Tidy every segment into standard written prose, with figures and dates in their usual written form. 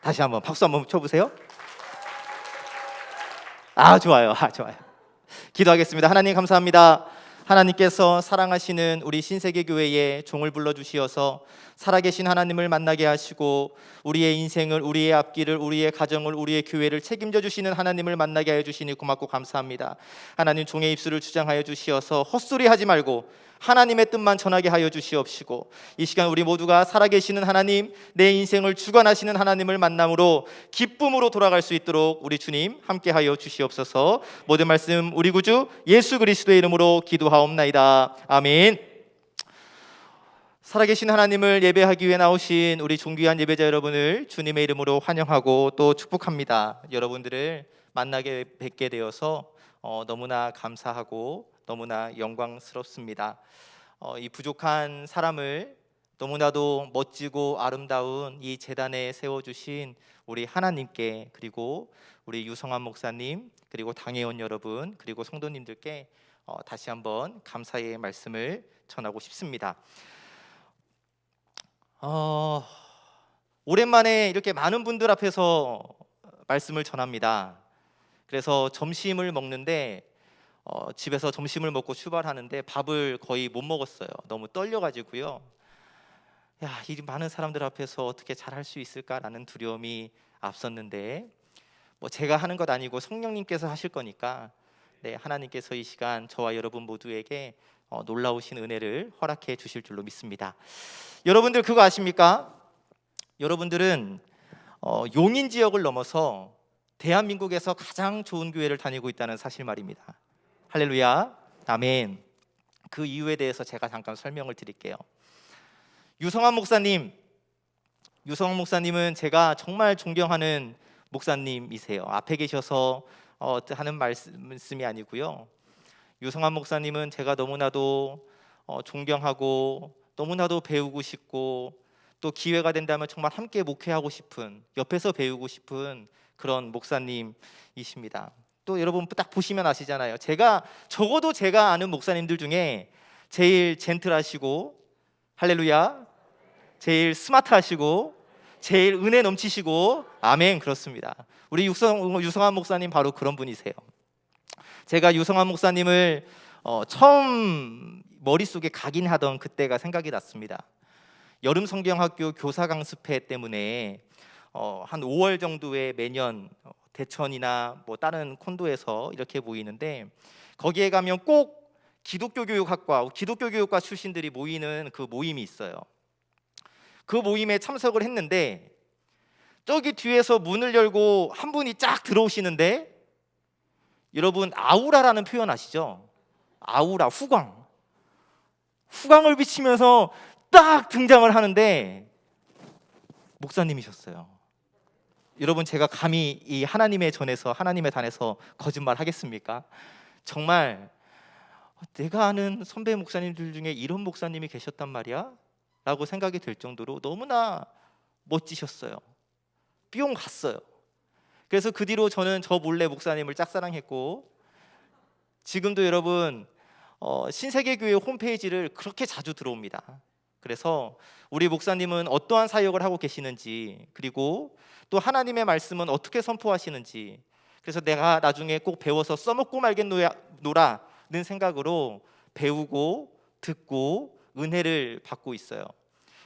다시 한번 박수 한번 쳐보세요. 좋아요. 좋아요. 기도하겠습니다. 하나님 감사합니다. 하나님께서 사랑하시는 우리 신세계교회에 종을 불러주시어서 살아계신 하나님을 만나게 하시고 우리의 인생을, 우리의 앞길을, 우리의 가정을, 우리의 교회를 책임져 주시는 하나님을 만나게 하여 주시니 고맙고 감사합니다. 하나님, 종의 입술을 주장하여 주시어서 헛소리하지 말고 하나님의 뜻만 전하게 하여 주시옵시고, 이 시간 우리 모두가 살아계시는 하나님, 내 인생을 주관하시는 하나님을 만남으로 기쁨으로 돌아갈 수 있도록 우리 주님 함께 하여 주시옵소서. 모든 말씀 우리 구주 예수 그리스도의 이름으로 기도하옵나이다. 아멘. 살아계신 하나님을 예배하기 위해 나오신 우리 존귀한 예배자 여러분을 주님의 이름으로 환영하고 또 축복합니다. 여러분들을 만나게 뵙게 되어서 너무나 감사하고 너무나 영광스럽습니다. 이 부족한 사람을 너무나도 멋지고 아름다운 이 제단에 세워주신 우리 하나님께, 그리고 우리 유성환 목사님, 그리고 당회원 여러분, 그리고 성도님들께 다시 한번 감사의 말씀을 전하고 싶습니다. 오랜만에 이렇게 많은 분들 앞에서 말씀을 전합니다. 그래서 점심을 먹는데 집에서 점심을 먹고 출발하는데 밥을 거의 못 먹었어요. 너무 떨려가지고요. 이 많은 사람들 앞에서 어떻게 잘할 수 있을까라는 두려움이 앞섰는데, 제가 하는 것 아니고 성령님께서 하실 거니까 하나님께서 이 시간 저와 여러분 모두에게 놀라우신 은혜를 허락해 주실 줄로 믿습니다. 여러분들 그거 아십니까? 여러분들은 용인 지역을 넘어서 대한민국에서 가장 좋은 교회를 다니고 있다는 사실 말입니다. 할렐루야, 아멘. 그 이유에 대해서 제가 잠깐 설명을 드릴게요. 유성환 목사님은 제가 정말 존경하는 목사님이세요. 앞에 계셔서 하는 말씀이 아니고요. 유성환 목사님은 제가 너무나도 존경하고 너무나도 배우고 싶고, 또 기회가 된다면 정말 함께 목회하고 싶은, 옆에서 배우고 싶은 그런 목사님이십니다. 또 여러분 딱 보시면 아시잖아요. 적어도 제가 아는 목사님들 중에 제일 젠틀하시고, 할렐루야, 제일 스마트하시고, 제일 은혜 넘치시고, 아멘, 그렇습니다. 우리 유성환 목사님 바로 그런 분이세요. 제가 유성환 목사님을 처음 머릿속에 각인하던 그때가 생각이 났습니다. 여름 성경학교 교사 강습회 때문에 한 5월 정도에 매년 대천이나 다른 콘도에서 이렇게 모이는데, 거기에 가면 꼭 기독교 교육과 출신들이 모이는 그 모임이 있어요. 그 모임에 참석을 했는데, 저기 뒤에서 문을 열고 한 분이 쫙 들어오시는데, 여러분 아우라라는 표현 아시죠? 아우라, 후광을 비치면서 딱 등장을 하는데 목사님이셨어요. 여러분, 제가 감히 이 하나님의 단에서 거짓말 하겠습니까? 정말 내가 아는 선배 목사님들 중에 이런 목사님이 계셨단 말이야? 라고 생각이 될 정도로 너무나 멋지셨어요. 뿅 갔어요. 그래서 그 뒤로 저는 저 몰래 목사님을 짝사랑했고, 지금도 여러분 신세계교회 홈페이지를 그렇게 자주 들어옵니다. 그래서 우리 목사님은 어떠한 사역을 하고 계시는지, 그리고 또 하나님의 말씀은 어떻게 선포하시는지, 그래서 내가 나중에 꼭 배워서 써먹고 말겠노라는 생각으로 배우고 듣고 은혜를 받고 있어요.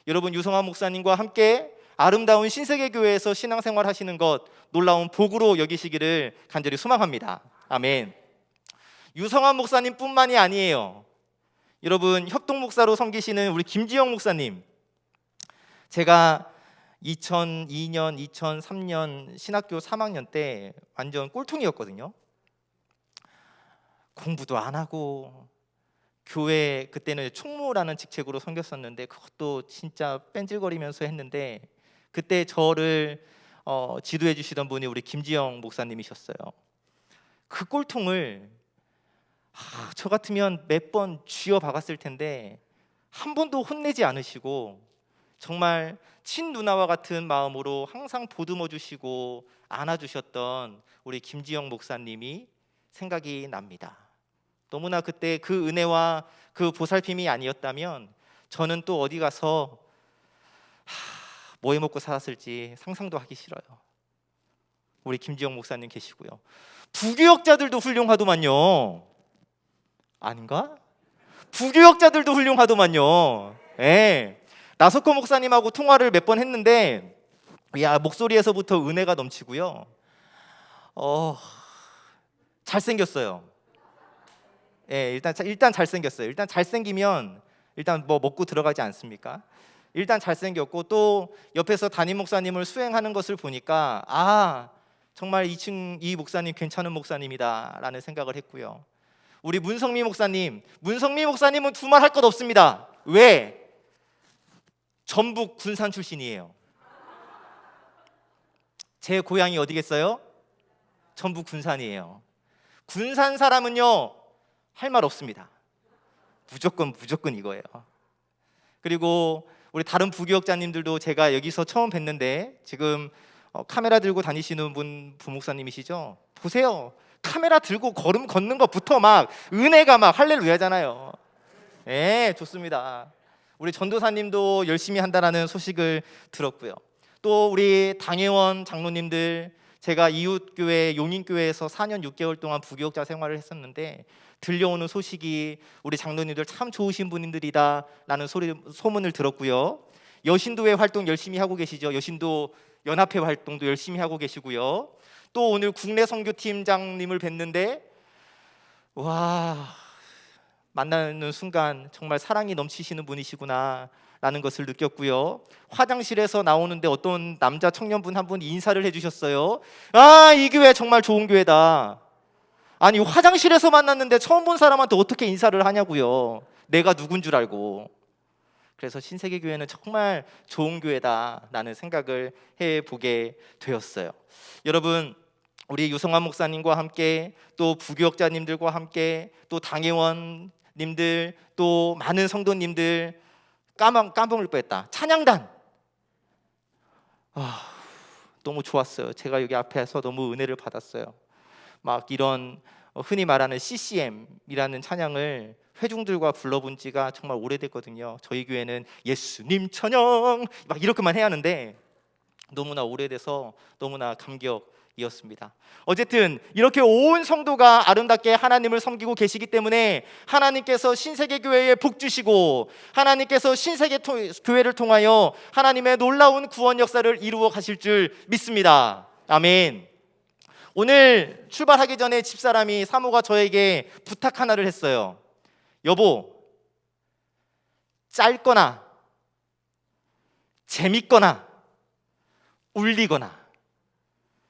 여러분, 유성환 목사님과 함께 아름다운 신세계교회에서 신앙생활 하시는 것 놀라운 복으로 여기시기를 간절히 소망합니다. 아멘. 유성환 목사님뿐만이 아니에요. 여러분, 협동 목사로 섬기시는 우리 김지영 목사님, 제가 2002년, 2003년 신학교 3학년 때 완전 꼴통이었거든요. 공부도 안 하고, 교회 그때는 총무라는 직책으로 섬겼었는데 그것도 진짜 뺀질거리면서 했는데, 그때 저를 지도해 주시던 분이 우리 김지영 목사님이셨어요. 그 꼴통을 저 같으면 몇 번 쥐어 박았을 텐데 한 번도 혼내지 않으시고, 정말 친누나와 같은 마음으로 항상 보듬어 주시고 안아주셨던 우리 김지영 목사님이 생각이 납니다. 너무나 그때 그 은혜와 그 보살핌이 아니었다면 저는 또 어디 가서 뭐 해 먹고 살았을지 상상도 하기 싫어요. 우리 김지영 목사님 계시고요. 부교역자들도 훌륭하더만요. 아닌가? 부교역자들도 훌륭하더만요. 예. 나석호 목사님하고 통화를 몇 번 했는데, 야, 목소리에서부터 은혜가 넘치고요. 잘생겼어요. 예, 일단 잘생겼어요. 일단 잘생기면 일단 뭐 먹고 들어가지 않습니까? 일단 잘생겼고, 또 옆에서 담임 목사님을 수행하는 것을 보니까 정말 이 목사님 괜찮은 목사님이다라는 생각을 했고요. 우리 문성미 목사님은 두말할 것 없습니다. 왜? 전북 군산 출신이에요. 제 고향이 어디겠어요? 전북 군산이에요. 군산 사람은요, 할 말 없습니다. 무조건 이거예요. 그리고 우리 다른 부교역자님들도 제가 여기서 처음 뵀는데, 지금 카메라 들고 다니시는 분 부목사님이시죠? 보세요. 카메라 들고 걸음 걷는 것부터 막 은혜가 막 할렐루야잖아요. 네, 좋습니다. 우리 전도사님도 열심히 한다라는 소식을 들었고요. 또 우리 당회원 장로님들, 제가 이웃교회 용인교회에서 4년 6개월 동안 부교역자 생활을 했었는데, 들려오는 소식이 우리 장로님들 참 좋으신 분들이다라는 소문을 들었고요. 여신도회 활동 열심히 하고 계시죠. 여신도 연합회 활동도 열심히 하고 계시고요. 또 오늘 국내 선교팀장님을 뵀는데, 와, 만나는 순간 정말 사랑이 넘치시는 분이시구나 라는 것을 느꼈고요. 화장실에서 나오는데 어떤 남자 청년분 한 분이 인사를 해주셨어요. 이 교회 정말 좋은 교회다. 아니, 화장실에서 만났는데 처음 본 사람한테 어떻게 인사를 하냐고요. 내가 누군 줄 알고. 그래서 신세계교회는 정말 좋은 교회다라는 생각을 해보게 되었어요. 여러분, 우리 유성환 목사님과 함께, 또 부교역자님들과 함께, 또 당회원님들, 또 많은 성도님들, 깜빡을 뺐다. 찬양단, 너무 좋았어요. 제가 여기 앞에서 너무 은혜를 받았어요. 막 이런 흔히 말하는 CCM이라는 찬양을 회중들과 불러본 지가 정말 오래됐거든요. 저희 교회는 예수님 찬양 막 이렇게만 해야 하는데, 너무나 오래돼서 너무나 감격이었습니다. 어쨌든 이렇게 온 성도가 아름답게 하나님을 섬기고 계시기 때문에 하나님께서 신세계교회에 복 주시고, 하나님께서 신세계교회를 통하여 하나님의 놀라운 구원 역사를 이루어 가실 줄 믿습니다. 아멘. 오늘 출발하기 전에 집사람이 사모가 저에게 부탁 하나를 했어요. 여보, 짧거나 재밌거나 울리거나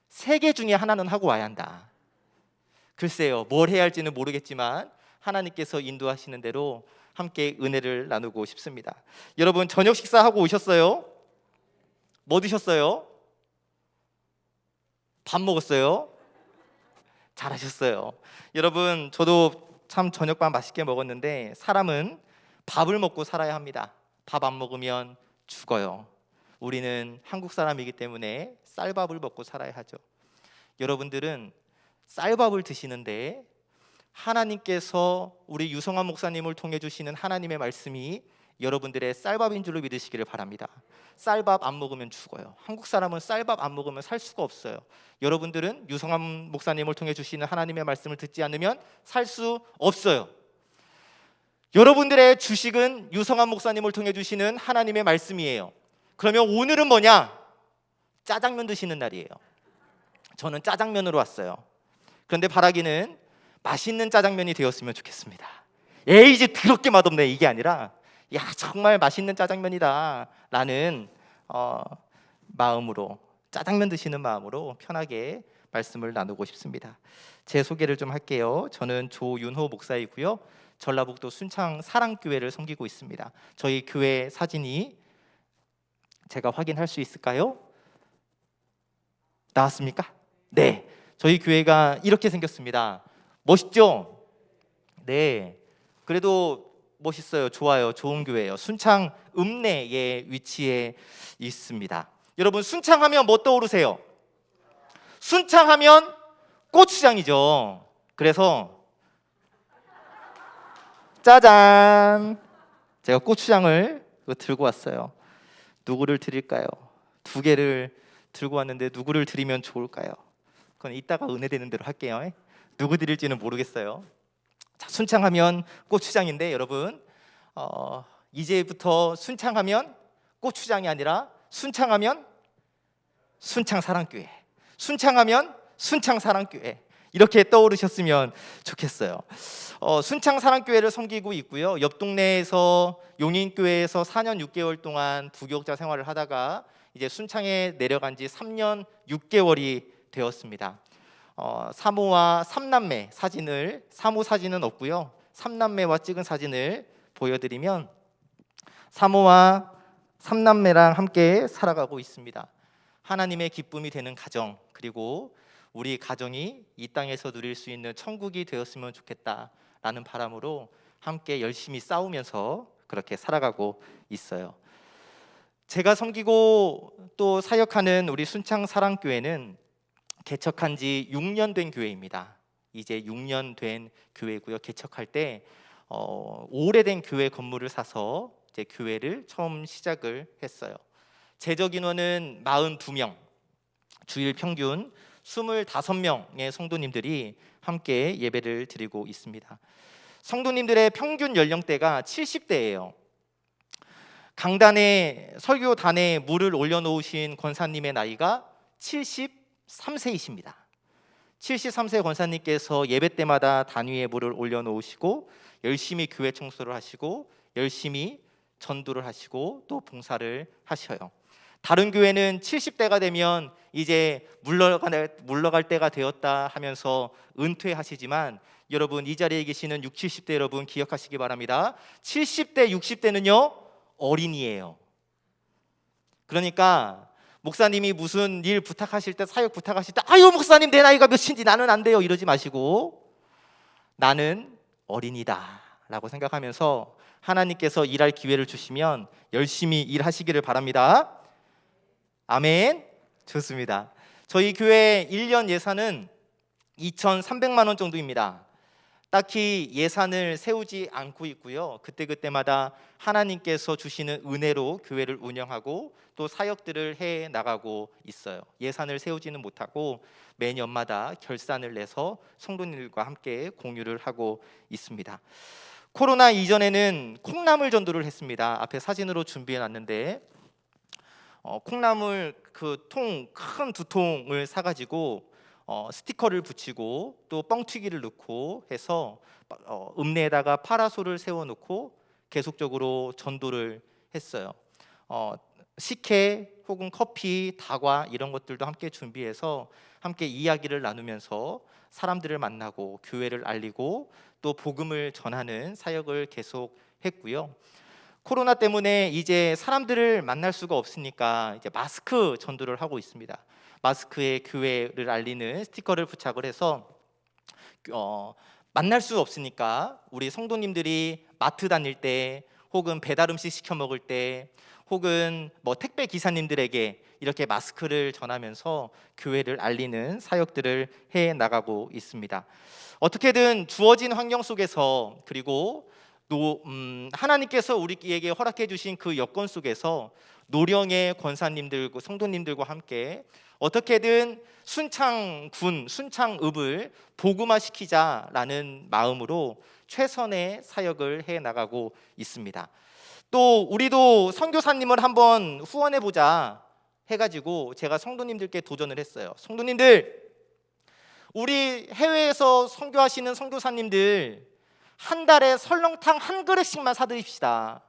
3개 중에 하나는 하고 와야 한다. 글쎄요, 뭘 해야 할지는 모르겠지만 하나님께서 인도하시는 대로 함께 은혜를 나누고 싶습니다. 여러분, 저녁 식사하고 오셨어요? 뭐 드셨어요? 밥 먹었어요? 잘하셨어요. 여러분, 저도 참 저녁밥 맛있게 먹었는데, 사람은 밥을 먹고 살아야 합니다. 밥 안 먹으면 죽어요. 우리는 한국 사람이기 때문에 쌀밥을 먹고 살아야 하죠. 여러분들은 쌀밥을 드시는데, 하나님께서 우리 유성환 목사님을 통해 주시는 하나님의 말씀이 여러분들의 쌀밥인 줄로 믿으시기를 바랍니다. 쌀밥 안 먹으면 죽어요. 한국 사람은 쌀밥 안 먹으면 살 수가 없어요. 여러분들은 유성환 목사님을 통해 주시는 하나님의 말씀을 듣지 않으면 살 수 없어요. 여러분들의 주식은 유성환 목사님을 통해 주시는 하나님의 말씀이에요. 그러면 오늘은 뭐냐? 짜장면 드시는 날이에요. 저는 짜장면으로 왔어요. 그런데 바라기는 맛있는 짜장면이 되었으면 좋겠습니다. 이제 더럽게 맛없네 이게 아니라, 야, 정말 맛있는 짜장면이다 라는 마음으로, 짜장면 드시는 마음으로 편하게 말씀을 나누고 싶습니다. 제 소개를 좀 할게요. 저는 조윤호 목사이고요. 전라북도 순창 사랑교회를 섬기고 있습니다. 저희 교회 사진이 제가 확인할 수 있을까요? 나왔습니까? 네, 저희 교회가 이렇게 생겼습니다. 멋있죠? 네, 그래도 멋있어요. 좋아요. 좋은 교회예요. 순창 읍내에 위치해 있습니다. 여러분, 순창하면 뭐 떠오르세요? 순창하면 고추장이죠. 그래서 짜잔, 제가 고추장을 들고 왔어요. 누구를 드릴까요? 두 개를 들고 왔는데 누구를 드리면 좋을까요? 그건 이따가 은혜 되는 대로 할게요. 누구 드릴지는 모르겠어요. 자, 순창하면 고추장인데 여러분, 이제부터 순창하면 고추장이 아니라 순창하면 순창사랑교회, 순창하면 순창사랑교회, 이렇게 떠오르셨으면 좋겠어요. 순창사랑교회를 섬기고 있고요. 옆 동네에서 용인교회에서 4년 6개월 동안 부교육자 생활을 하다가 이제 순창에 내려간 지 3년 6개월이 되었습니다. 사모와 삼남매 사진을, 사모 사진은 없고요, 삼남매와 찍은 사진을 보여드리면 사모와 삼남매랑 함께 살아가고 있습니다. 하나님의 기쁨이 되는 가정, 그리고 우리 가정이 이 땅에서 누릴 수 있는 천국이 되었으면 좋겠다라는 바람으로 함께 열심히 싸우면서 그렇게 살아가고 있어요. 제가 섬기고 또 사역하는 우리 순창사랑교회는 개척한 지 6년 된 교회입니다. 이제 6년 된 교회고요. 개척할 때 오래된 교회 건물을 사서 이제 교회를 처음 시작을 했어요. 재적 인원은 42명, 주일 평균 25명의 성도님들이 함께 예배를 드리고 있습니다. 성도님들의 평균 연령대가 70대예요. 강단에, 설교단에 물을 올려놓으신 권사님의 나이가 73세이십니다. 73세 권사님께서 예배 때마다 단위에 물을 올려놓으시고 열심히 교회 청소를 하시고 열심히 전도를 하시고 또 봉사를 하셔요. 다른 교회는 70대가 되면 이제 물러갈 때가 되었다 하면서 은퇴하시지만 여러분, 이 자리에 계시는 60, 70대 여러분 기억하시기 바랍니다. 70대, 60대는요 어린이에요. 그러니까 목사님이 무슨 일 부탁하실 때, 사역 부탁하실 때 아유 목사님 내 나이가 몇인지 나는 안 돼요 이러지 마시고 나는 어린이다 라고 생각하면서 하나님께서 일할 기회를 주시면 열심히 일하시기를 바랍니다. 아멘. 좋습니다. 저희 교회 1년 예산은 2,300만 원 정도입니다. 딱히 예산을 세우지 않고 있고요. 그때그때마다 하나님께서 주시는 은혜로 교회를 운영하고 또 사역들을 해 나가고 있어요. 예산을 세우지는 못하고 매년마다 결산을 내서 성도님들과 함께 공유를 하고 있습니다. 코로나 이전에는 콩나물 전도를 했습니다. 앞에 사진으로 준비해 놨는데 콩나물 그 통, 큰 두 통을 사가지고 스티커를 붙이고 또 뻥튀기를 넣고 해서 읍내에다가 파라솔을 세워놓고 계속적으로 전도를 했어요. 식혜 혹은 커피, 다과 이런 것들도 함께 준비해서 함께 이야기를 나누면서 사람들을 만나고 교회를 알리고 또 복음을 전하는 사역을 계속 했고요. 코로나 때문에 이제 사람들을 만날 수가 없으니까 이제 마스크 전도를 하고 있습니다. 마스크에 교회를 알리는 스티커를 부착을 해서 만날 수 없으니까 우리 성도님들이 마트 다닐 때 혹은 배달 음식 시켜 먹을 때 혹은 뭐 택배 기사님들에게 이렇게 마스크를 전하면서 교회를 알리는 사역들을 해 나가고 있습니다. 어떻게든 주어진 환경 속에서 그리고 하나님께서 우리에게 허락해 주신 그 여건 속에서 노령의 권사님들과 성도님들과 함께 어떻게든 순창군, 순창읍을 복음화시키자라는 마음으로 최선의 사역을 해 나가고 있습니다. 또 우리도 선교사님을 한번 후원해 보자 해가지고 제가 성도님들께 도전을 했어요. 성도님들, 우리 해외에서 선교하시는 선교사님들 한 달에 설렁탕 한 그릇씩만 사드립시다.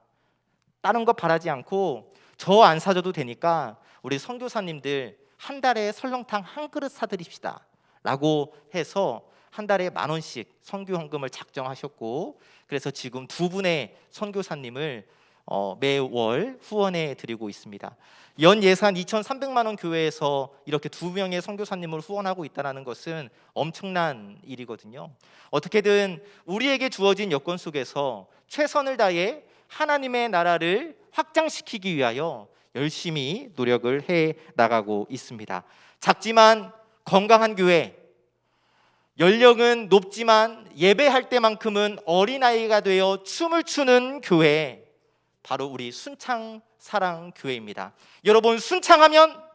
다른 거 바라지 않고 저 안 사줘도 되니까 우리 선교사님들 한 달에 설렁탕 한 그릇 사드립시다 라고 해서 한 달에 10,000원씩 선교헌금을 작정하셨고 그래서 지금 2분의 선교사님을 매월 후원해 드리고 있습니다. 연 예산 2,300만 원 교회에서 이렇게 2명의 선교사님을 후원하고 있다는 것은 엄청난 일이거든요. 어떻게든 우리에게 주어진 여건 속에서 최선을 다해 하나님의 나라를 확장시키기 위하여 열심히 노력을 해 나가고 있습니다. 작지만 건강한 교회, 연령은 높지만 예배할 때만큼은 어린아이가 되어 춤을 추는 교회, 바로 우리 순창사랑교회입니다. 여러분, 순창하면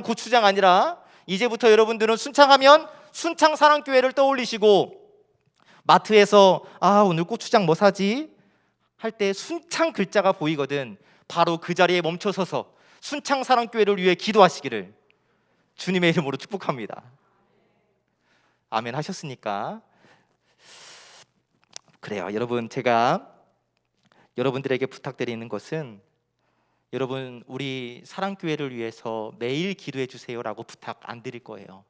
고추장 아니라 이제부터 여러분들은 순창하면 순창사랑교회를 떠올리시고, 마트에서 오늘 고추장 뭐 사지? 할 때 순창 글자가 보이거든. 바로 그 자리에 멈춰서서 순창사랑교회를 위해 기도하시기를 주님의 이름으로 축복합니다. 아멘 하셨으니까. 그래요. 여러분, 제가 여러분들에게 부탁드리는 것은, 여러분, 우리 사랑교회를 위해서 매일 기도해 주세요라고 부탁 안 드릴 거예요.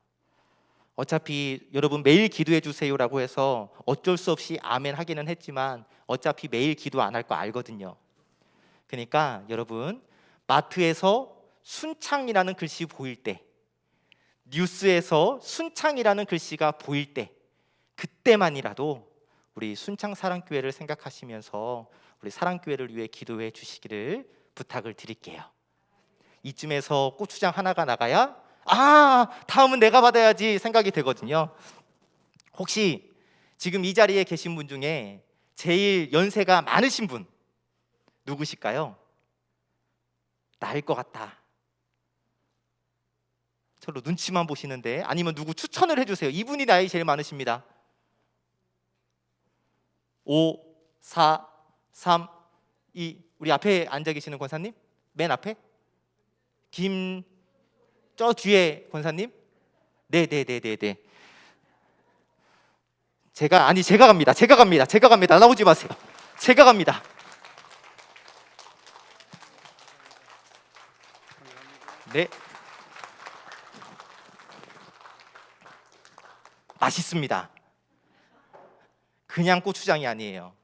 어차피 여러분 매일 기도해 주세요라고 해서 어쩔 수 없이 아멘 하기는 했지만 어차피 매일 기도 안 할 거 알거든요. 그러니까 여러분, 마트에서 순창이라는 글씨 보일 때, 뉴스에서 순창이라는 글씨가 보일 때, 그때만이라도 우리 순창사랑교회를 생각하시면서 우리 사랑교회를 위해 기도해 주시기를 부탁을 드릴게요. 이쯤에서 고추장 하나가 나가야 다음은 내가 받아야지 생각이 되거든요. 혹시 지금 이 자리에 계신 분 중에 제일 연세가 많으신 분 누구실까요? 나일 것 같다. 저로 눈치만 보시는데, 아니면 누구 추천을 해주세요. 이분이 나이 제일 많으십니다. 5, 4, 3, 2. 우리 앞에 앉아 계시는 권사님, 맨 앞에 저 뒤에 권사님, 네. 제가 갑니다. 나오지 마세요. 제가 갑니다. 네, 맛있습니다. 그냥 고추장이 아니에요.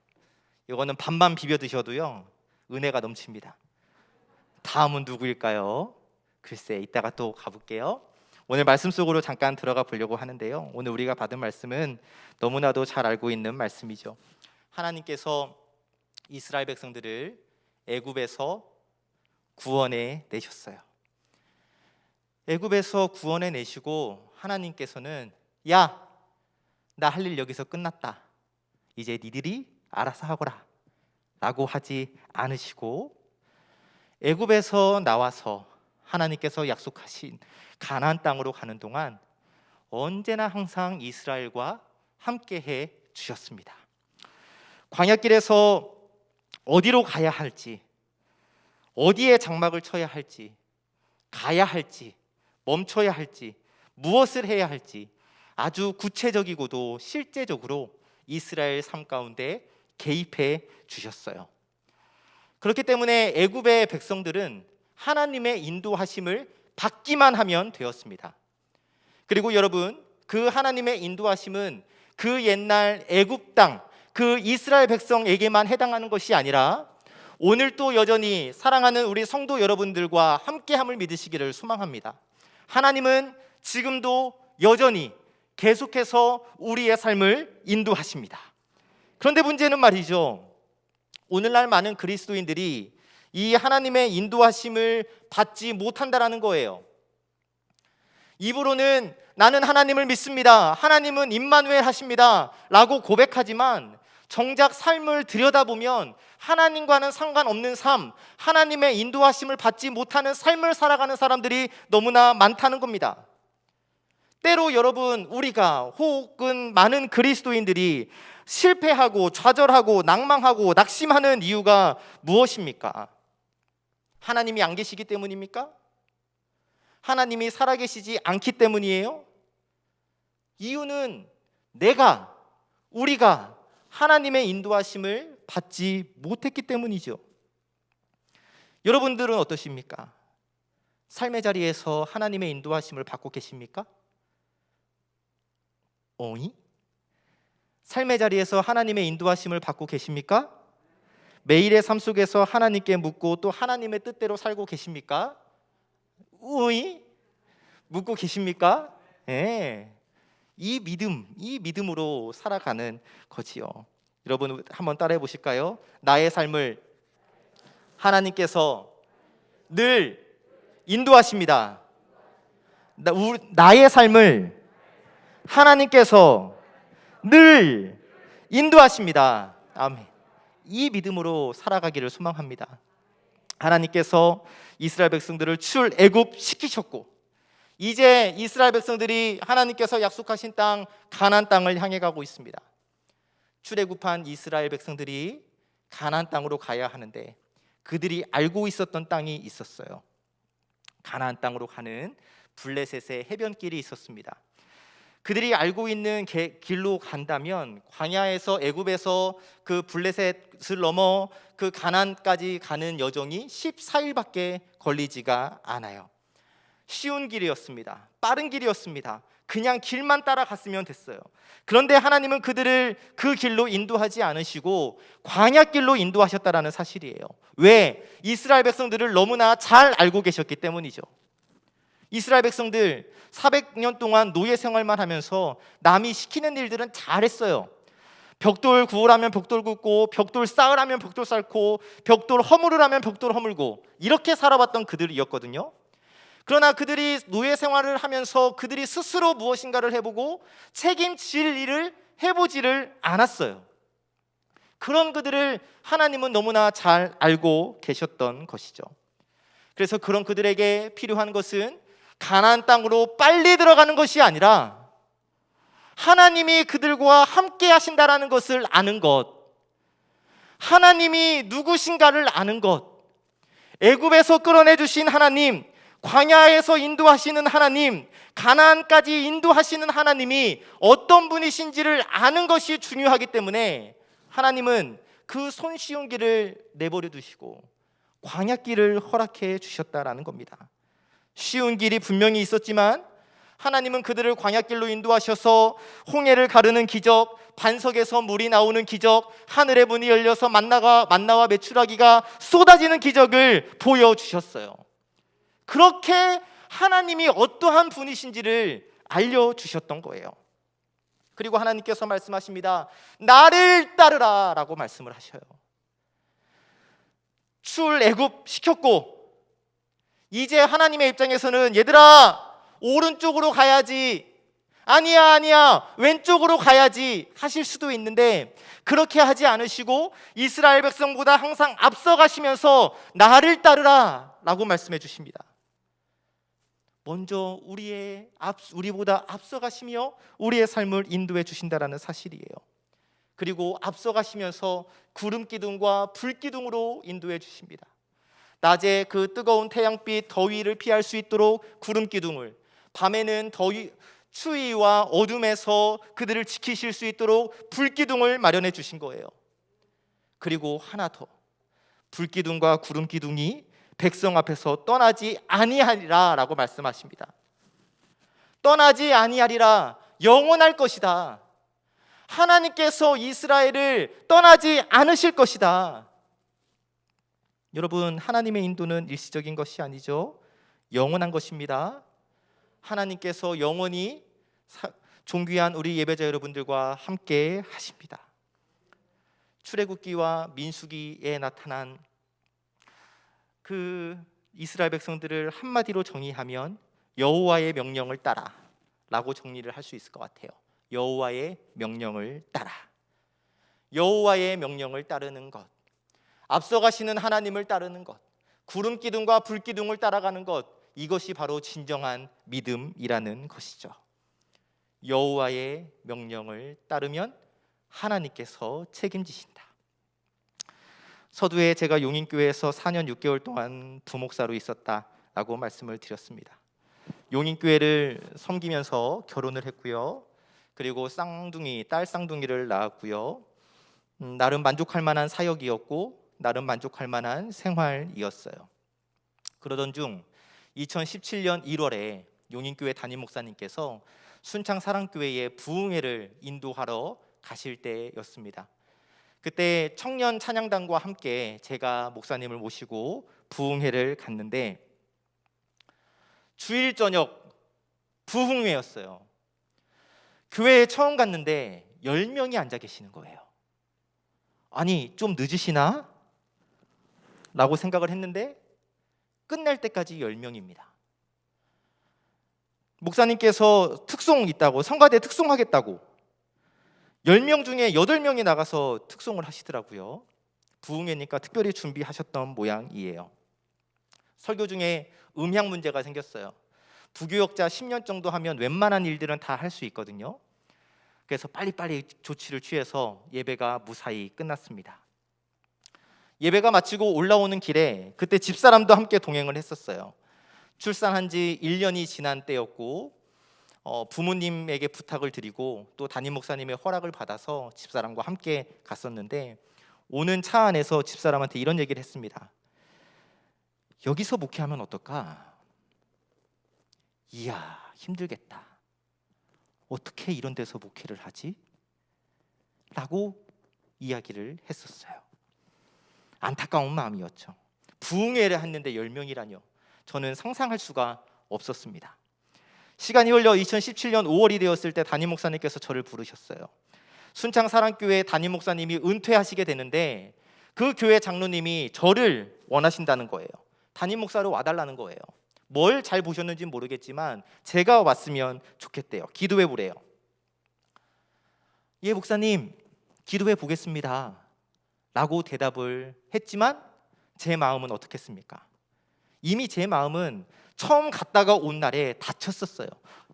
이거는 밥만 비벼 드셔도요 은혜가 넘칩니다. 다음은 누구일까요? 글쎄, 이따가 또 가볼게요. 오늘 말씀 속으로 잠깐 들어가 보려고 하는데요, 오늘 우리가 받은 말씀은 너무나도 잘 알고 있는 말씀이죠. 하나님께서 이스라엘 백성들을 애굽에서 구원해 내셨어요. 애굽에서 구원해 내시고 하나님께서는 야, 나 할 일 여기서 끝났다, 이제 니들이 알아서 하거라 라고 하지 않으시고, 애굽에서 나와서 하나님께서 약속하신 가나안 땅으로 가는 동안 언제나 항상 이스라엘과 함께해 주셨습니다. 광야길에서 어디로 가야 할지, 어디에 장막을 쳐야 할지, 가야 할지, 멈춰야 할지, 무엇을 해야 할지 아주 구체적이고도 실제적으로 이스라엘 삶 가운데 개입해 주셨어요. 그렇기 때문에 애굽의 백성들은 하나님의 인도하심을 받기만 하면 되었습니다. 그리고 여러분, 그 하나님의 인도하심은 그 옛날 애굽 땅, 그 이스라엘 백성에게만 해당하는 것이 아니라 오늘도 여전히 사랑하는 우리 성도 여러분들과 함께함을 믿으시기를 소망합니다. 하나님은 지금도 여전히 계속해서 우리의 삶을 인도하십니다. 그런데 문제는 말이죠, 오늘날 많은 그리스도인들이 이 하나님의 인도하심을 받지 못한다라는 거예요. 입으로는 나는 하나님을 믿습니다, 하나님은 임마누엘 하십니다 라고 고백하지만 정작 삶을 들여다보면 하나님과는 상관없는 삶, 하나님의 인도하심을 받지 못하는 삶을 살아가는 사람들이 너무나 많다는 겁니다. 때로 여러분, 우리가 혹은 많은 그리스도인들이 실패하고 좌절하고 낭망하고 낙심하는 이유가 무엇입니까? 하나님이 안 계시기 때문입니까? 하나님이 살아계시지 않기 때문이에요? 이유는 우리가 하나님의 인도하심을 받지 못했기 때문이죠. 여러분들은 어떠십니까? 삶의 자리에서 하나님의 인도하심을 받고 계십니까? 삶의 자리에서 하나님의 인도하심을 받고 계십니까? 매일의 삶 속에서 하나님께 묻고 또 하나님의 뜻대로 살고 계십니까? 묻고 계십니까? 네. 이 믿음으로 살아가는 거지요. 여러분, 한번 따라해 보실까요? 나의 삶을 하나님께서 늘 인도하십니다. 나의 삶을 하나님께서 늘 인도하십니다. 아멘. 이 믿음으로 살아가기를 소망합니다. 하나님께서 이스라엘 백성들을 출애굽 시키셨고, 이제 이스라엘 백성들이 하나님께서 약속하신 땅 가나안 땅을 향해 가고 있습니다. 출애굽한 이스라엘 백성들이 가나안 땅으로 가야 하는데 그들이 알고 있었던 땅이 있었어요. 가나안 땅으로 가는 블레셋의 해변길이 있었습니다. 그들이 알고 있는 길로 간다면 광야에서 애굽에서 그 블레셋을 넘어 그 가나안까지 가는 여정이 14일밖에 걸리지가 않아요. 쉬운 길이었습니다. 빠른 길이었습니다. 그냥 길만 따라갔으면 됐어요. 그런데 하나님은 그들을 그 길로 인도하지 않으시고 광야길로 인도하셨다라는 사실이에요. 왜? 이스라엘 백성들을 너무나 잘 알고 계셨기 때문이죠. 이스라엘 백성들 400년 동안 노예 생활만 하면서 남이 시키는 일들은 잘했어요. 벽돌 구우라면 벽돌 굽고, 벽돌 쌓으라면 벽돌 쌓고, 벽돌 허물으라면 벽돌 허물고, 이렇게 살아왔던 그들이었거든요. 그러나 그들이 노예 생활을 하면서 그들이 스스로 무엇인가를 해보고 책임질 일을 해보지를 않았어요. 그런 그들을 하나님은 너무나 잘 알고 계셨던 것이죠. 그래서 그런 그들에게 필요한 것은 가나안 땅으로 빨리 들어가는 것이 아니라 하나님이 그들과 함께 하신다라는 것을 아는 것, 하나님이 누구신가를 아는 것, 애굽에서 끌어내 주신 하나님, 광야에서 인도하시는 하나님, 가나안까지 인도하시는 하나님이 어떤 분이신지를 아는 것이 중요하기 때문에 하나님은 그 손쉬운 길을 내버려 두시고 광야길을 허락해 주셨다라는 겁니다. 쉬운 길이 분명히 있었지만 하나님은 그들을 광야길로 인도하셔서 홍해를 가르는 기적, 반석에서 물이 나오는 기적, 하늘의 문이 열려서 만나와 메추라기가 쏟아지는 기적을 보여주셨어요. 그렇게 하나님이 어떠한 분이신지를 알려주셨던 거예요. 그리고 하나님께서 말씀하십니다. 나를 따르라 라고 말씀을 하셔요. 출애굽 시켰고 이제 하나님의 입장에서는 얘들아 오른쪽으로 가야지, 아니야 왼쪽으로 가야지 하실 수도 있는데 그렇게 하지 않으시고 이스라엘 백성보다 항상 앞서가시면서 나를 따르라 라고 말씀해 주십니다. 먼저 우리보다 앞서가시며 우리의 삶을 인도해 주신다라는 사실이에요. 그리고 앞서가시면서 구름 기둥과 불 기둥으로 인도해 주십니다. 낮에 그 뜨거운 태양빛 더위를 피할 수 있도록 구름 기둥을, 밤에는 추위와 어둠에서 그들을 지키실 수 있도록 불 기둥을 마련해 주신 거예요. 그리고 하나 더, 불 기둥과 구름 기둥이 백성 앞에서 떠나지 아니하리라 라고 말씀하십니다. 떠나지 아니하리라, 영원할 것이다. 하나님께서 이스라엘을 떠나지 않으실 것이다. 여러분, 하나님의 인도는 일시적인 것이 아니죠. 영원한 것입니다. 하나님께서 영원히 존귀한 우리 예배자 여러분들과 함께 하십니다. 출애굽기와 민수기에 나타난 그 이스라엘 백성들을 한마디로 정의하면 여호와의 명령을 따라 라고 정리를 할 수 있을 것 같아요. 여호와의 명령을 따라, 여호와의 명령을 따르는 것, 앞서가시는 하나님을 따르는 것, 구름 기둥과 불 기둥을 따라가는 것, 이것이 바로 진정한 믿음이라는 것이죠. 여호와의 명령을 따르면 하나님께서 책임지신다. 서두에 제가 용인교회에서 4년 6개월 동안 부목사로 있었다라고 말씀을 드렸습니다. 용인교회를 섬기면서 결혼을 했고요. 그리고 딸 쌍둥이를 낳았고요. 나름 만족할 만한 사역이었고 나름 만족할 만한 생활이었어요. 그러던 중 2017년 1월에 용인교회 담임 목사님께서 순창사랑교회에 부흥회를 인도하러 가실 때였습니다. 그때 청년 찬양단과 함께 제가 목사님을 모시고 부흥회를 갔는데 주일 저녁 부흥회였어요. 교회에 처음 갔는데 10명이 앉아 계시는 거예요. 아니, 좀 늦으시나? 라고 생각을 했는데 끝날 때까지 10명입니다. 목사님께서 특송 있다고, 성가대 특송하겠다고 10명 중에 8명이 나가서 특송을 하시더라고요. 부흥회니까 특별히 준비하셨던 모양이에요. 설교 중에 음향 문제가 생겼어요. 부교역자 10년 정도 하면 웬만한 일들은 다 할 수 있거든요. 그래서 빨리빨리 조치를 취해서 예배가 무사히 끝났습니다. 예배가 마치고 올라오는 길에 그때 집사람도 함께 동행을 했었어요. 출산한 지 1년이 지난 때였고 부모님에게 부탁을 드리고 또 담임 목사님의 허락을 받아서 집사람과 함께 갔었는데, 오는 차 안에서 집사람한테 이런 얘기를 했습니다. 여기서 목회하면 어떨까? 이야, 힘들겠다. 어떻게 이런 데서 목회를 하지? 라고 이야기를 했었어요. 안타까운 마음이었죠. 부흥회를 했는데 10명이라뇨. 저는 상상할 수가 없었습니다. 시간이 흘러 2017년 5월이 되었을 때 담임 목사님께서 저를 부르셨어요. 순창사랑교회 담임 목사님이 은퇴하시게 되는데 그 교회 장로님이 저를 원하신다는 거예요. 담임 목사로 와달라는 거예요. 뭘 잘 보셨는지 모르겠지만 제가 왔으면 좋겠대요. 기도해 보래요. 예, 목사님, 기도해 보겠습니다 라고 대답을 했지만 제 마음은 어떻겠습니까? 이미 제 마음은 처음 갔다가 온 날에 다쳤었어요.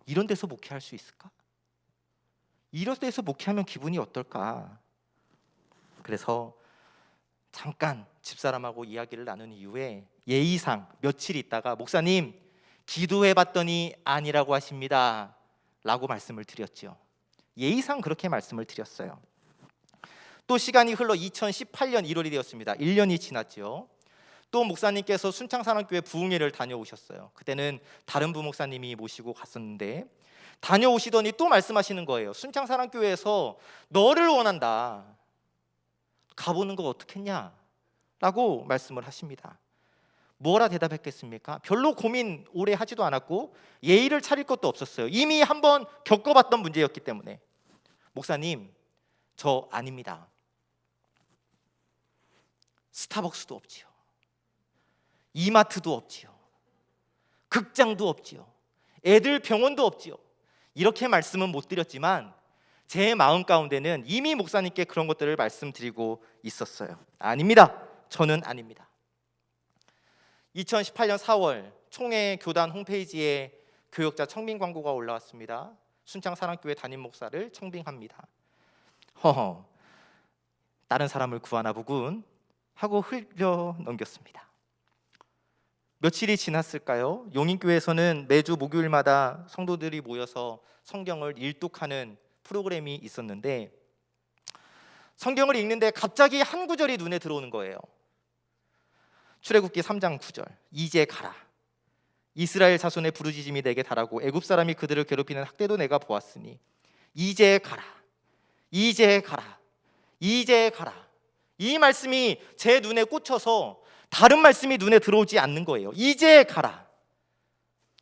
이런 데서 목회할 수 있을까? 이런 데서 목회하면 기분이 어떨까? 그래서 잠깐 집사람하고 이야기를 나눈 이후에 예의상 며칠 있다가 목사님, 기도해 봤더니 아니라고 하십니다 라고 말씀을 드렸죠. 예의상 그렇게 말씀을 드렸어요. 또 시간이 흘러 2018년 1월이 되었습니다. 1년이 지났죠. 또 목사님께서 순창사랑교회 부흥회를 다녀오셨어요. 그때는 다른 부목사님이 모시고 갔었는데 다녀오시더니 또 말씀하시는 거예요. 순창사랑교회에서 너를 원한다. 가보는 거 어떻겠냐? 라고 말씀을 하십니다. 뭐라 대답했겠습니까? 별로 고민 오래 하지도 않았고 예의를 차릴 것도 없었어요. 이미 한번 겪어봤던 문제였기 때문에. 목사님, 저 아닙니다. 스타벅스도 없지요. 이마트도 없지요. 극장도 없지요. 애들 병원도 없지요. 이렇게 말씀은 못 드렸지만 제 마음 가운데는 이미 목사님께 그런 것들을 말씀드리고 있었어요. 아닙니다. 저는 아닙니다. 2018년 4월 총회 교단 홈페이지에 교역자 청빙 광고가 올라왔습니다. 순창사랑교회 담임 목사를 청빙합니다. 허허, 다른 사람을 구하나 보군 하고 흘려 넘겼습니다. 며칠이 지났을까요? 용인교회에서는 매주 목요일마다 성도들이 모여서 성경을 일독하는 프로그램이 있었는데 성경을 읽는데 갑자기 한 구절이 눈에 들어오는 거예요. 출애굽기 3장 9절, 이제 가라. 이스라엘 자손의 부르짖음이 내게 달하고 애굽 사람이 그들을 괴롭히는 학대도 내가 보았으니 이제 가라. 이제 가라. 이제 가라. 이 말씀이 제 눈에 꽂혀서 다른 말씀이 눈에 들어오지 않는 거예요. 이제 가라.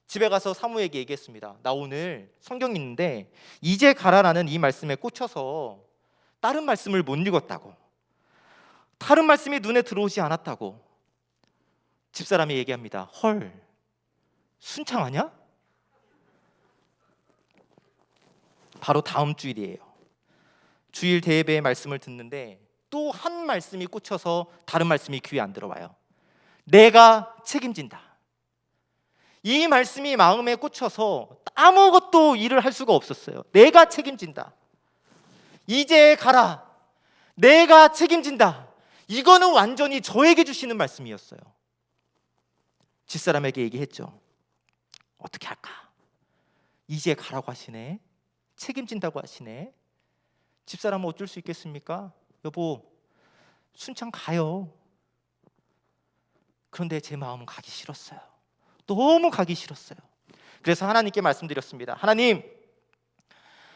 집에 가서 사모에게 얘기했습니다. 나 오늘 성경 읽는데 이제 가라라는 이 말씀에 꽂혀서 다른 말씀을 못 읽었다고, 다른 말씀이 눈에 들어오지 않았다고. 집사람이 얘기합니다. 헐, 순창하냐? 바로 다음 주일이에요. 주일 대예배의 말씀을 듣는데 또 한 말씀이 꽂혀서 다른 말씀이 귀에 안 들어와요. 내가 책임진다. 이 말씀이 마음에 꽂혀서 아무것도 일을 할 수가 없었어요. 내가 책임진다. 이제 가라. 내가 책임진다. 이거는 완전히 저에게 주시는 말씀이었어요. 집사람에게 얘기했죠. 어떻게 할까? 이제 가라고 하시네. 책임진다고 하시네. 집사람은 어쩔 수 있겠습니까? 여보, 순창 가요. 그런데 제 마음은 가기 싫었어요. 너무 가기 싫었어요. 그래서 하나님께 말씀드렸습니다. 하나님,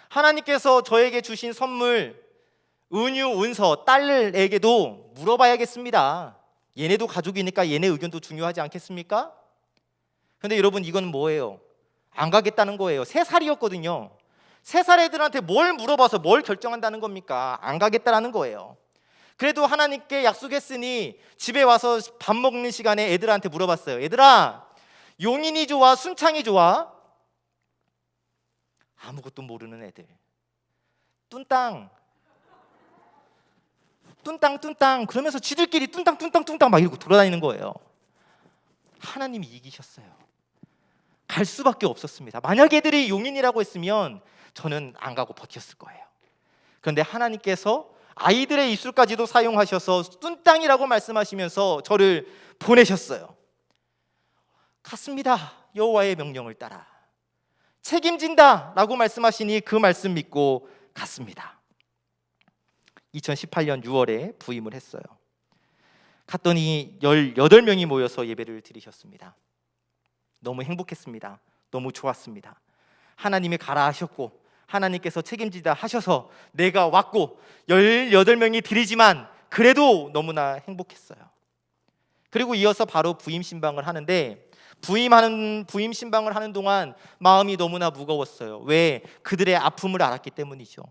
하나님께서 저에게 주신 선물 은유, 은서, 딸에게도 물어봐야겠습니다. 얘네도 가족이니까 얘네 의견도 중요하지 않겠습니까? 그런데 여러분, 이건 뭐예요? 안 가겠다는 거예요. 3살이었거든요. 3살 애들한테 뭘 물어봐서 뭘 결정한다는 겁니까? 안 가겠다라는 거예요. 그래도 하나님께 약속했으니 집에 와서 밥 먹는 시간에 애들한테 물어봤어요. 얘들아, 용인이 좋아? 순창이 좋아? 아무것도 모르는 애들. 뚱땅. 뚠땅 그러면서 쥐들끼리 뚠땅 막 이러고 돌아다니는 거예요. 하나님이 이기셨어요. 갈 수밖에 없었습니다. 만약 애들이 용인이라고 했으면 저는 안 가고 버텼을 거예요. 그런데 하나님께서 아이들의 입술까지도 사용하셔서 뚠땅이라고 말씀하시면서 저를 보내셨어요. 갔습니다. 여호와의 명령을 따라 책임진다 라고 말씀하시니 그 말씀 믿고 갔습니다. 2018년 6월에 부임을 했어요. 갔더니 18명이 모여서 예배를 드리셨습니다. 너무 행복했습니다. 너무 좋았습니다. 하나님이 가라 하셨고 하나님께서 책임지다 하셔서 내가 왔고 18명이 드리지만 그래도 너무나 행복했어요. 그리고 이어서 바로 부임 신방을 하는데 부임 신방을 하는 동안 마음이 너무나 무거웠어요. 왜? 그들의 아픔을 알았기 때문이죠.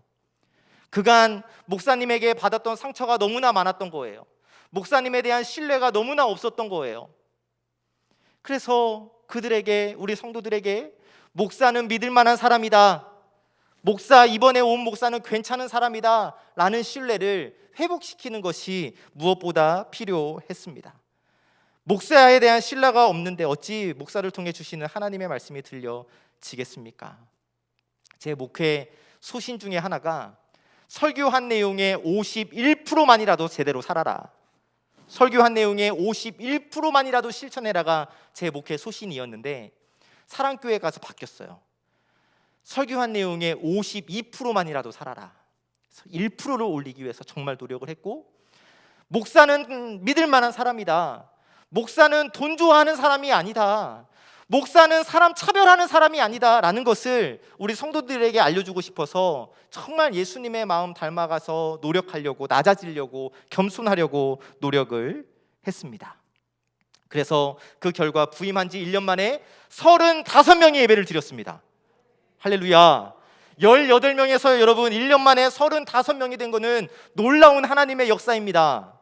그간 목사님에게 받았던 상처가 너무나 많았던 거예요. 목사님에 대한 신뢰가 너무나 없었던 거예요. 그래서 그들에게, 우리 성도들에게 목사는 믿을 만한 사람이다, 목사 이번에 온 목사는 괜찮은 사람이다 라는 신뢰를 회복시키는 것이 무엇보다 필요했습니다. 목사에 대한 신뢰가 없는데 어찌 목사를 통해 주시는 하나님의 말씀이 들려지겠습니까? 제 목회 소신 중에 하나가 설교한 내용의 51%만이라도 제대로 살아라, 설교한 내용의 51%만이라도 실천해라가 제 목회 소신이었는데 사랑교회 가서 바뀌었어요. 설교한 내용의 52%만이라도 살아라. 1%를 올리기 위해서 정말 노력을 했고, 목사는 믿을 만한 사람이다, 목사는 돈 좋아하는 사람이 아니다, 목사는 사람 차별하는 사람이 아니다 라는 것을 우리 성도들에게 알려주고 싶어서 정말 예수님의 마음 닮아가서 노력하려고, 낮아지려고, 겸손하려고 노력을 했습니다. 그래서 그 결과 부임한 지 1년 만에 35명의 예배를 드렸습니다. 할렐루야. 18명에서 여러분 1년 만에 35명이 된 것은 놀라운 하나님의 역사입니다.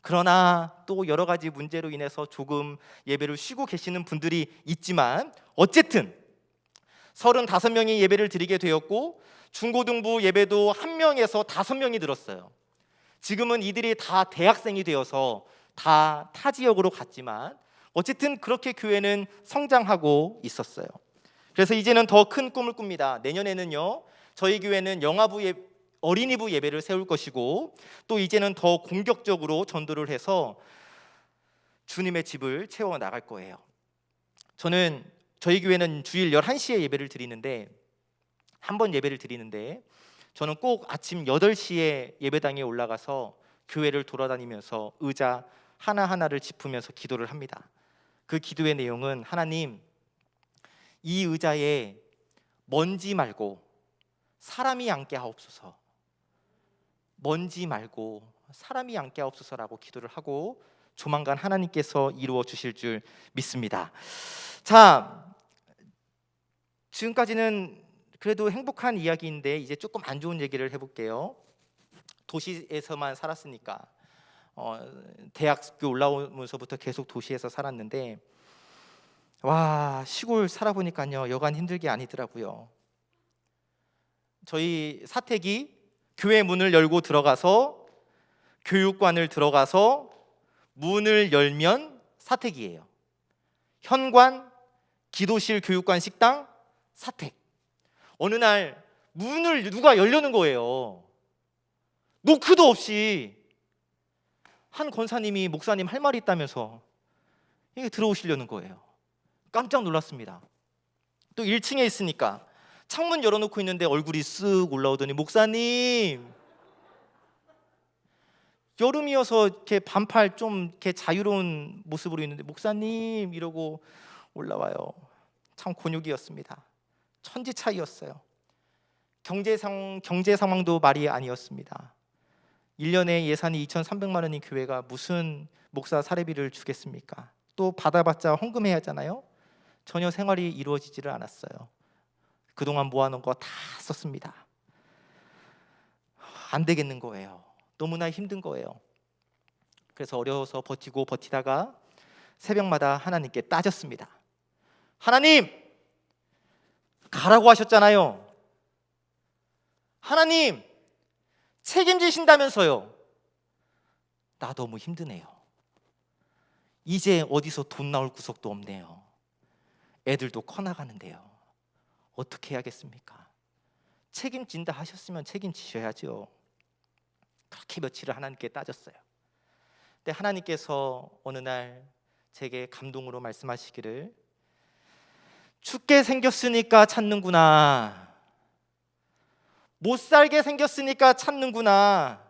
그러나 또 여러 가지 문제로 인해서 조금 예배를 쉬고 계시는 분들이 있지만 어쨌든 35명이 예배를 드리게 되었고, 중고등부 예배도 1명에서 5명이 들었어요. 지금은 이들이 다 대학생이 되어서 다 타 지역으로 갔지만 어쨌든 그렇게 교회는 성장하고 있었어요. 그래서 이제는 더 큰 꿈을 꿉니다. 내년에는요, 저희 교회는 어린이부 예배를 세울 것이고, 또 이제는 더 공격적으로 전도를 해서 주님의 집을 채워 나갈 거예요. 저희 교회는 주일 11시에 예배를 드리는데, 한 번 예배를 드리는데 저는 꼭 아침 8시에 예배당에 올라가서 교회를 돌아다니면서 의자 하나하나를 짚으면서 기도를 합니다. 그 기도의 내용은, 하나님, 이 의자에 먼지 말고 사람이 앉게 하옵소서, 먼지 말고 사람이 앉게 하옵소서라고 기도를 하고 조만간 하나님께서 이루어 주실 줄 믿습니다. 자, 지금까지는 그래도 행복한 이야기인데 이제 조금 안 좋은 얘기를 해볼게요. 도시에서만 살았으니까 대학교 올라오면서부터 계속 도시에서 살았는데, 와, 시골 살아보니까요 여간 힘들게 아니더라고요. 저희 사택이 교회 문을 열고 들어가서 교육관을 들어가서 문을 열면 사택이에요. 현관, 기도실, 교육관, 식당, 사택. 어느 날 문을 누가 열려는 거예요. 노크도 없이. 한 권사님이 목사님 할 말이 있다면서 이게 들어오시려는 거예요. 깜짝 놀랐습니다. 또 1층에 있으니까 창문 열어놓고 있는데 얼굴이 쓱 올라오더니, 목사님, 여름이어서 이렇게 반팔 좀 이렇게 자유로운 모습으로 있는데 목사님 이러고 올라와요. 참 곤욕이었습니다. 천지 차이였어요. 경제 상황도 말이 아니었습니다. 1년에 예산이 2,300만 원인 교회가 무슨 목사 사례비를 주겠습니까? 또 받아봤자 헌금해야 하잖아요. 전혀 생활이 이루어지지를 않았어요. 그동안 모아놓은 거 다 썼습니다. 안 되겠는 거예요. 너무나 힘든 거예요. 그래서 어려워서 버티다가 새벽마다 하나님께 따졌습니다. 하나님, 가라고 하셨잖아요. 하나님, 책임지신다면서요. 나 너무 힘드네요. 이제 어디서 돈 나올 구석도 없네요. 애들도 커나가는데요. 어떻게 해야겠습니까? 책임진다 하셨으면 책임지셔야죠. 그렇게 며칠을 하나님께 따졌어요. 근데 하나님께서 어느 날 제게 감동으로 말씀하시기를, 죽게 생겼으니까 찾는구나. 못 살게 생겼으니까 찾는구나.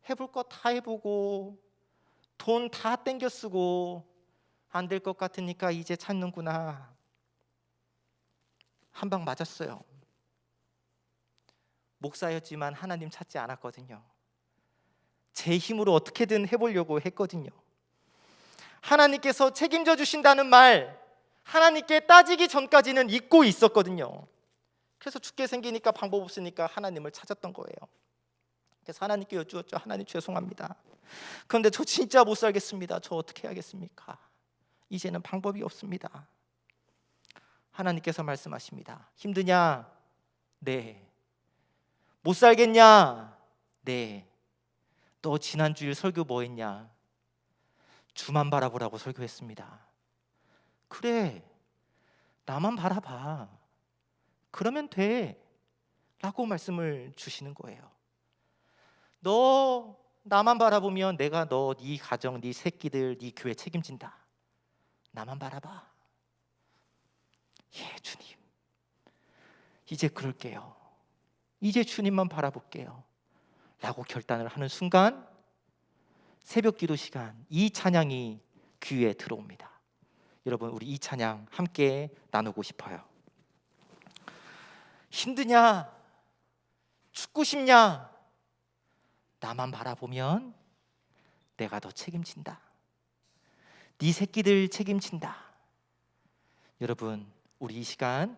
해볼 거 다 해보고 돈 다 땡겨 쓰고 안 될 것 같으니까 이제 찾는구나. 한 방 맞았어요. 목사였지만 하나님 찾지 않았거든요. 제 힘으로 어떻게든 해보려고 했거든요. 하나님께서 책임져 주신다는 말, 하나님께 따지기 전까지는 잊고 있었거든요. 그래서 죽게 생기니까 방법 없으니까 하나님을 찾았던 거예요. 그래서 하나님께 여쭈었죠. 하나님 죄송합니다. 그런데 저 진짜 못 살겠습니다. 저 어떻게 해야겠습니까? 이제는 방법이 없습니다. 하나님께서 말씀하십니다. 힘드냐? 네. 못 살겠냐? 네. 너 지난주일 설교 뭐 했냐? 주만 바라보라고 설교했습니다. 그래, 나만 바라봐. 그러면 돼. 라고 말씀을 주시는 거예요. 너 나만 바라보면 내가 너, 네 가정, 네 새끼들, 네 교회 책임진다. 나만 바라봐. 예, 주님. 이제 그럴게요. 이제 주님만 바라볼게요. 라고 결단을 하는 순간 새벽 기도 시간 이 찬양이 귀에 들어옵니다. 여러분, 우리 이 찬양 함께 나누고 싶어요. 힘드냐? 죽고 싶냐? 나만 바라보면 내가 더 책임진다. 네 새끼들 책임진다. 여러분, 우리 이 시간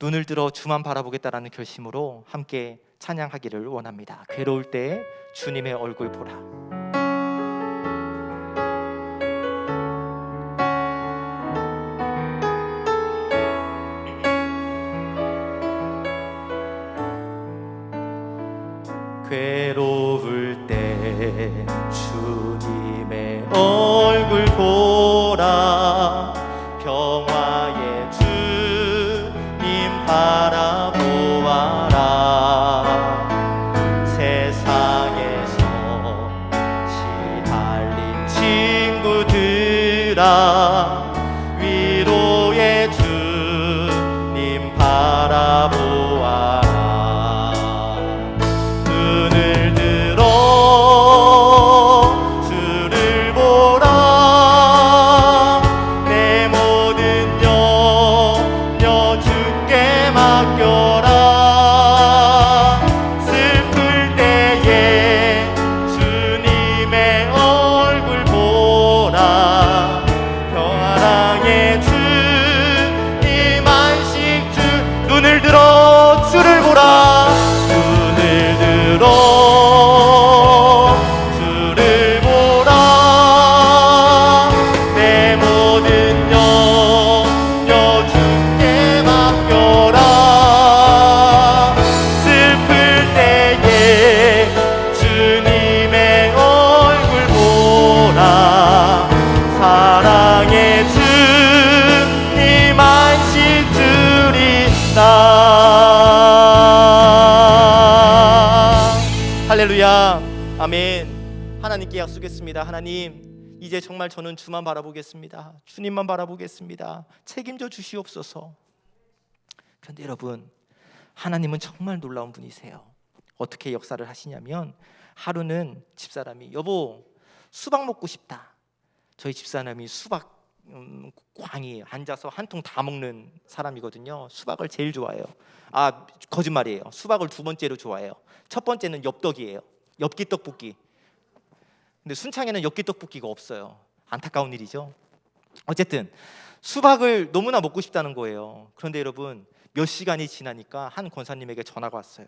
눈을 들어 주만 바라보겠다라는 결심으로 함께 찬양하기를 원합니다. 괴로울 때 주님의 얼굴 보라. 괴로울 때 주님의 얼굴 보라. 평화의 주님 바라보아라. 세상에서 시달린 친구들아, 위로의 주님 바라보아라. 할렐루야, 아멘. 하나님께 약속했습니다. 하나님, 이제 정말 저는 주만 바라보겠습니다. 주님만 바라보겠습니다. 책임져 주시옵소서. 그런데 여러분, 하나님은 정말 놀라운 분이세요. 어떻게 역사를 하시냐면, 하루는 집사람이 여보 수박 먹고 싶다. 저희 집사람이 수박 광이 앉아서 한 통 다 먹는 사람이거든요. 수박을 제일 좋아해요. 아, 거짓말이에요. 수박을 두 번째로 좋아해요. 첫 번째는 엽떡이에요. 엽기 떡볶이. 근데 순창에는 엽기 떡볶이가 없어요. 안타까운 일이죠. 어쨌든 수박을 너무나 먹고 싶다는 거예요. 그런데 여러분, 몇 시간이 지나니까 한 권사님에게 전화가 왔어요.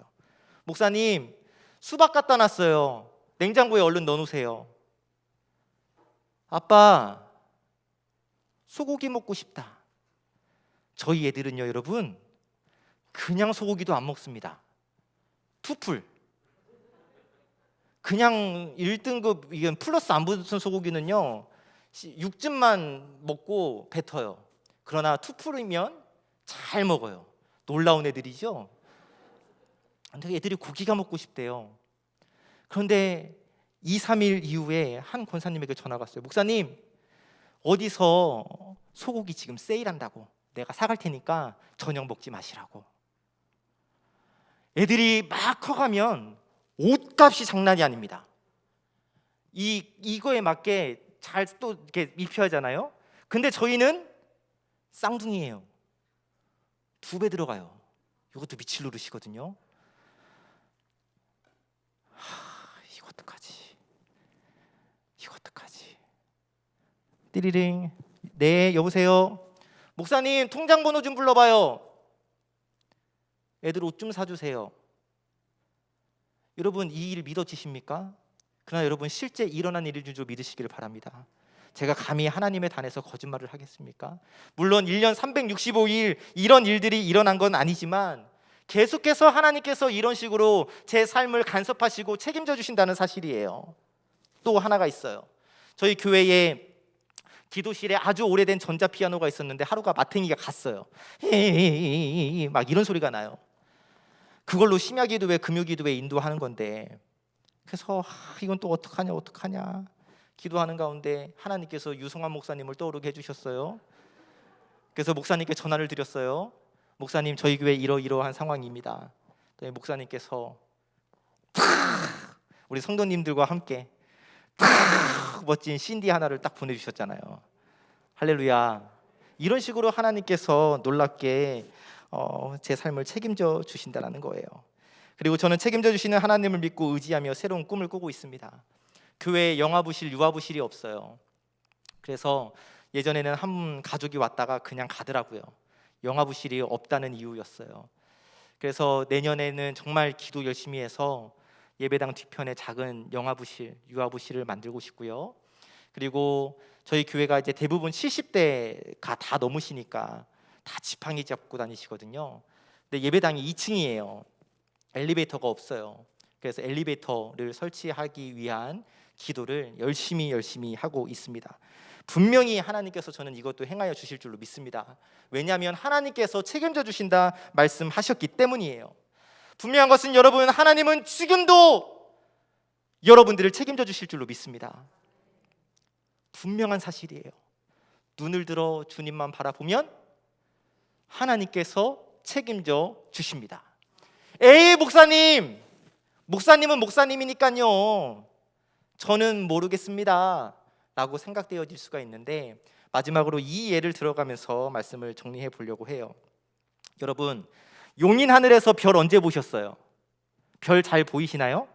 목사님, 수박 갖다 놨어요. 냉장고에 얼른 넣어놓으세요. 아빠, 소고기 먹고 싶다. 저희 애들은요, 여러분, 그냥 소고기도 안 먹습니다. 투풀. 그냥 1등급 이건 플러스 안 붙은 소고기는요 6즙만 먹고 뱉어요. 그러나 투풀이면 잘 먹어요. 놀라운 애들이죠. 근데 애들이 고기가 먹고 싶대요. 그런데 2, 3일 이후에 한 권사님에게 전화가 왔어요. 목사님, 어디서 소고기 지금 세일한다고, 내가 사갈 테니까 저녁 먹지 마시라고. 애들이 막 커가면 옷값이 장난이 아닙니다. 이거에 맞게 잘 또 이렇게 입혀야 하잖아요. 근데 저희는 쌍둥이에요. 2배 들어가요. 이것도 미칠 노릇이거든요. 이거 어떡하지? 이거 어떡하지? 띠리링. 네, 여보세요. 목사님, 통장 번호 좀 불러봐요. 애들 옷 좀 사주세요. 여러분, 이 일 믿어지십니까? 그러나 여러분, 실제 일어난 일인 줄 믿으시기를 바랍니다. 제가 감히 하나님의 단에서 거짓말을 하겠습니까? 물론 1년 365일 이런 일들이 일어난 건 아니지만 계속해서 하나님께서 이런 식으로 제 삶을 간섭하시고 책임져 주신다는 사실이에요. 또 하나가 있어요. 저희 교회에 기도실에 아주 오래된 전자피아노가 있었는데 하루가 마탱이가 갔어요. 막 이런 소리가 나요. 그걸로 심야기도회, 금요기도회 인도하는 건데, 그래서 이건 또 어떡하냐 기도하는 가운데 하나님께서 유성환 목사님을 떠오르게 해주셨어요. 그래서 목사님께 전화를 드렸어요. 목사님, 저희 교회 이러이러한 상황입니다. 목사님께서 우리 성도님들과 함께 멋진 CD 하나를 딱 보내주셨잖아요. 할렐루야. 이런 식으로 하나님께서 놀랍게 제 삶을 책임져 주신다는 거예요. 그리고 저는 책임져 주시는 하나님을 믿고 의지하며 새로운 꿈을 꾸고 있습니다. 교회에 영화부실, 유아부실이 없어요. 그래서 예전에는 한 가족이 왔다가 그냥 가더라고요. 영화부실이 없다는 이유였어요. 그래서 내년에는 정말 기도 열심히 해서 예배당 뒤편에 작은 영화부실, 유아부실을 만들고 싶고요. 그리고 저희 교회가 이제 대부분 70대가 다 넘으시니까 다 지팡이 잡고 다니시거든요. 근데 예배당이 2층이에요. 엘리베이터가 없어요. 그래서 엘리베이터를 설치하기 위한 기도를 열심히 하고 있습니다. 분명히 하나님께서 저는 이것도 행하여 주실 줄로 믿습니다. 왜냐하면 하나님께서 책임져 주신다 말씀하셨기 때문이에요. 분명한 것은 여러분, 하나님은 지금도 여러분들을 책임져 주실 줄로 믿습니다. 분명한 사실이에요. 눈을 들어 주님만 바라보면 하나님께서 책임져 주십니다. 에이, 목사님은 목사님이니까요, 저는 모르겠습니다 라고 생각되어질 수가 있는데, 마지막으로 이 예를 들어가면서 말씀을 정리해 보려고 해요. 여러분, 용인 하늘에서 별 언제 보셨어요? 별 잘 보이시나요?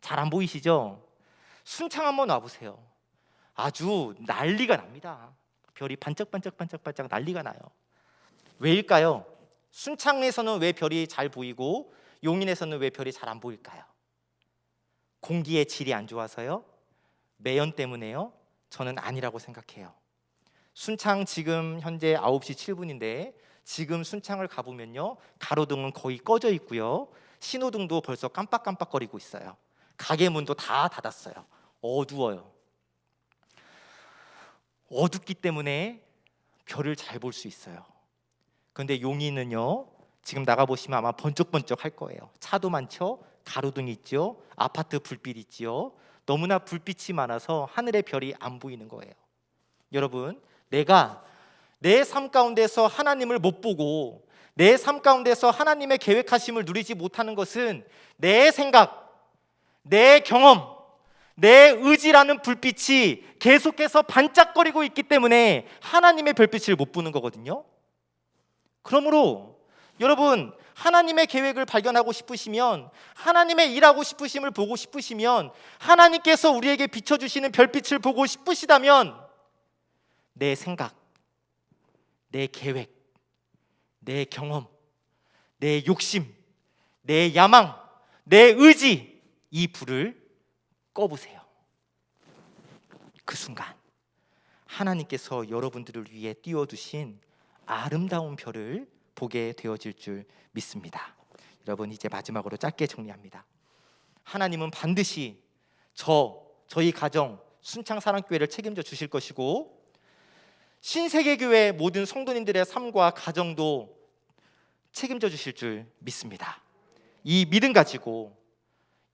잘 안 보이시죠? 순창 한번 와보세요. 아주 난리가 납니다. 별이 반짝반짝 난리가 나요. 왜일까요? 순창에서는 왜 별이 잘 보이고 용인에서는 왜 별이 잘 안 보일까요? 공기의 질이 안 좋아서요? 매연 때문에요? 저는 아니라고 생각해요. 순창 지금 현재 9시 7분인데 지금 순창을 가보면요, 가로등은 거의 꺼져 있고요, 신호등도 벌써 깜빡깜빡거리고 있어요. 가게 문도 다 닫았어요. 어두워요. 어둡기 때문에 별을 잘 볼 수 있어요. 그런데 용인은요, 지금 나가보시면 아마 번쩍번쩍 할 거예요. 차도 많죠, 가로등이 있죠, 아파트 불빛 있죠. 너무나 불빛이 많아서 하늘의 별이 안 보이는 거예요. 여러분, 내가 내 삶 가운데서 하나님을 못 보고 내 삶 가운데서 하나님의 계획하심을 누리지 못하는 것은 내 생각, 내 경험, 내 의지라는 불빛이 계속해서 반짝거리고 있기 때문에 하나님의 별빛을 못 보는 거거든요. 그러므로 여러분, 하나님의 계획을 발견하고 싶으시면, 하나님의 일하고 싶으심을 보고 싶으시면, 하나님께서 우리에게 비춰주시는 별빛을 보고 싶으시다면 내 생각, 내 계획, 내 경험, 내 욕심, 내 야망, 내 의지, 이 불을 꺼보세요. 그 순간 하나님께서 여러분들을 위해 띄워두신 아름다운 별을 보게 되어질 줄 믿습니다. 여러분, 이제 마지막으로 짧게 정리합니다. 하나님은 반드시 저희 가정 순창사랑교회를 책임져 주실 것이고, 신세계교회 모든 성도님들의 삶과 가정도 책임져 주실 줄 믿습니다. 이 믿음 가지고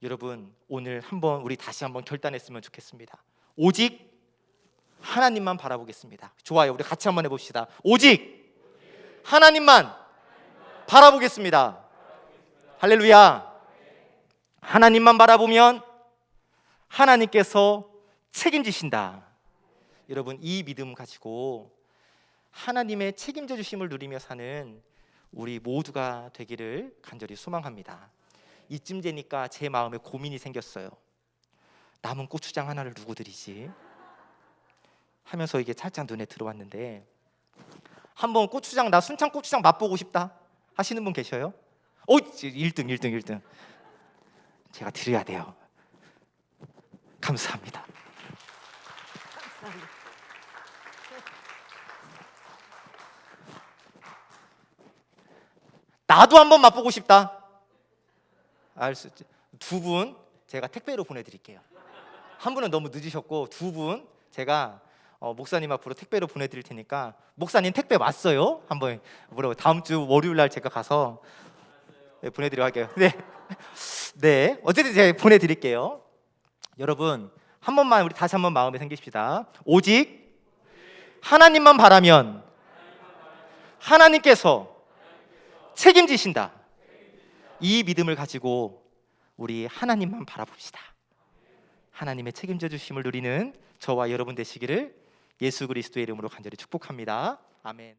여러분 오늘 우리 다시 한번 결단했으면 좋겠습니다. 오직 하나님만 바라보겠습니다. 좋아요. 우리 같이 한번 해봅시다. 오직 하나님만 바라보겠습니다. 할렐루야. 하나님만 바라보면 하나님께서 책임지신다. 여러분 이 믿음 가지고 하나님의 책임져 주심을 누리며 사는 우리 모두가 되기를 간절히 소망합니다. 이쯤 되니까 제 마음에 고민이 생겼어요. 남은 고추장 하나를 누구 드리지? 하면서 이게 살짝 눈에 들어왔는데, 한번 나 순창 고추장 맛보고 싶다 하시는 분 계셔요? 1등 제가 드려야 돼요. 감사합니다. 나도 한번 맛보고 싶다. 두 분 제가 택배로 보내드릴게요. 한 분은 너무 늦으셨고, 두 분 제가 목사님 앞으로 택배로 보내드릴 테니까, 목사님 택배 왔어요? 한번 물어보고 다음 주 월요일 날 제가 가서 보내드리려 할게요. 네, 어쨌든 제가 보내드릴게요. 여러분 우리 다시 한번 마음에 생깁시다. 오직 하나님만 바라면 하나님께서 책임지신다. 이 믿음을 가지고 우리 하나님만 바라봅시다. 하나님의 책임져 주심을 누리는 저와 여러분 되시기를 예수 그리스도의 이름으로 간절히 축복합니다. 아멘.